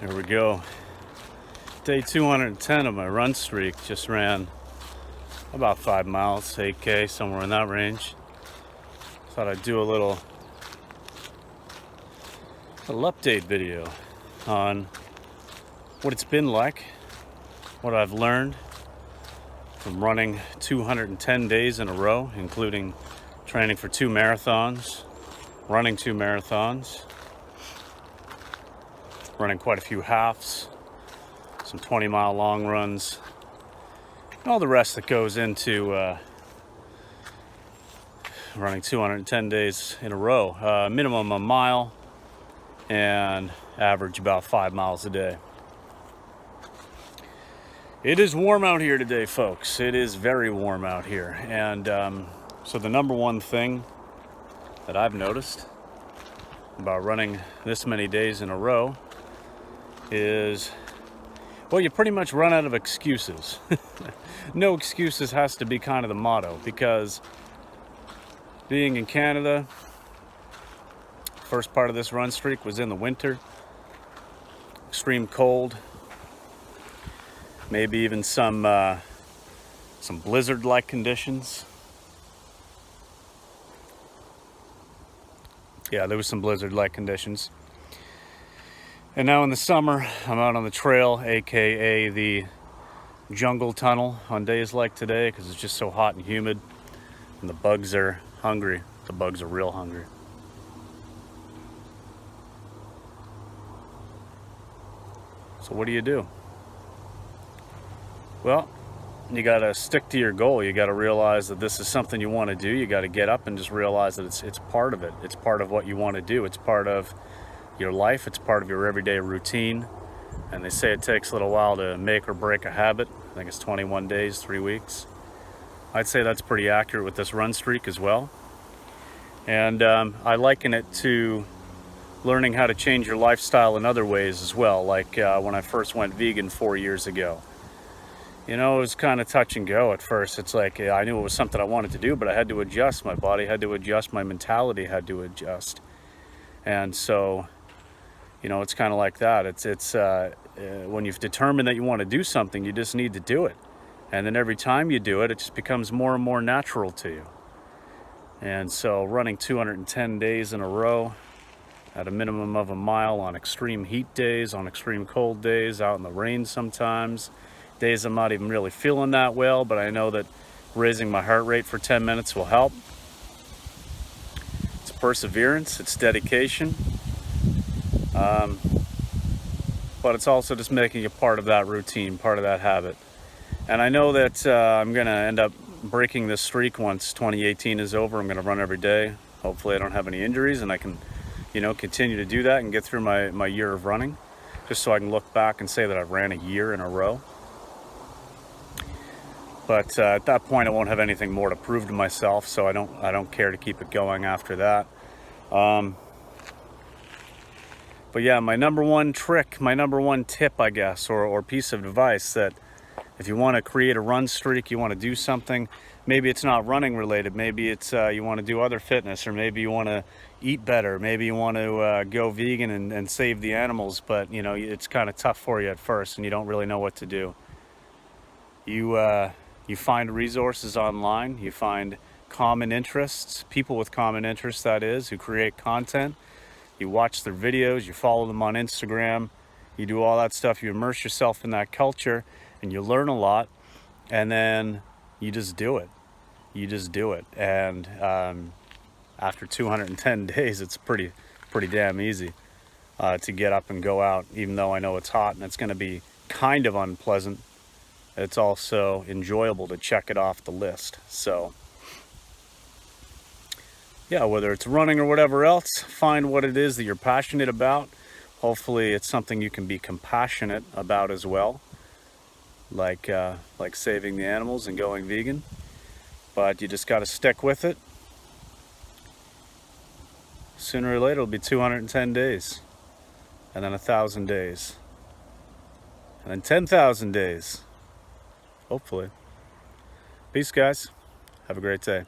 Here we go. Day 210 of my run streak. Just ran about 5 miles, 8K, somewhere in that range. Thought I'd do a little update video on what it's been like, what I've learned from running 210 days in a row, including training for 2 marathons, running 2 marathons, running quite a few halves, some 20-mile long runs, and all the rest that goes into running 210 days in a row. Minimum a mile and average about 5 miles a day. It is warm out here today, folks. It is very warm out here. And so the number one thing that I've noticed about running this many days in a row is, well, you pretty much run out of excuses. No excuses has to be kind of the motto, because being in Canada, first part of this run streak was in the winter, extreme cold, maybe even some blizzard-like conditions. Yeah, there was some blizzard-like conditions. And now in the summer, I'm out on the trail, aka the jungle tunnel, on days like today, because it's just so hot and humid, and the bugs are hungry. The bugs are real hungry. So what do? Well, you gotta stick to your goal. You gotta realize that this is something you want to do. You gotta get up and just realize that it's part of it. It's part of what you want to do. It's part of your life. It's part of your everyday routine. And they say it takes a little while to make or break a habit. I think it's 21 days, 3 weeks. I'd say that's pretty accurate with this run streak as well. And I liken it to learning how to change your lifestyle in other ways as well. Like when I first went vegan 4 years ago. You know, it was kind of touch and go at first. It's like I knew it was something I wanted to do, but I had to adjust. My body had to adjust. My mentality had to adjust. And so, you know, it's kind of like that. It's when you've determined that you want to do something, you just need to do it. And then every time you do it, it just becomes more and more natural to you. And so running 210 days in a row at a minimum of a mile on extreme heat days, on extreme cold days, out in the rain sometimes, days I'm not even really feeling that well, but I know that raising my heart rate for 10 minutes will help. It's perseverance, it's dedication. But it's also just making it part of that routine, part of that habit. And I know that I'm going to end up breaking this streak once 2018 is over. I'm going to run every day. Hopefully I don't have any injuries and I can, you know, continue to do that and get through my year of running, just so I can look back and say that I've ran a year in a row. But at that point I won't have anything more to prove to myself, so I don't care to keep it going after that. But yeah, my number one trick, my number one tip, I guess, or piece of advice, that if you want to create a run streak, you want to do something, maybe it's not running related, maybe it's you want to do other fitness, or maybe you want to eat better, maybe you want to go vegan and save the animals, but you know, it's kind of tough for you at first and you don't really know what to do. You find resources online, you find common interests, people with common interests, that is, who create content. You watch their videos, you follow them on Instagram, you do all that stuff, you immerse yourself in that culture, and you learn a lot, and then you just do it. You just do it. And after 210 days, it's pretty damn easy to get up and go out, even though I know it's hot and it's going to be kind of unpleasant. It's also enjoyable to check it off the list. So yeah, whether it's running or whatever else, find what it is that you're passionate about. Hopefully it's something you can be compassionate about as well, like saving the animals and going vegan. But you just got to stick with it. Sooner or later it'll be 210 days, and then 1,000 days, and then 10,000 days, hopefully. Peace, guys. Have a great day.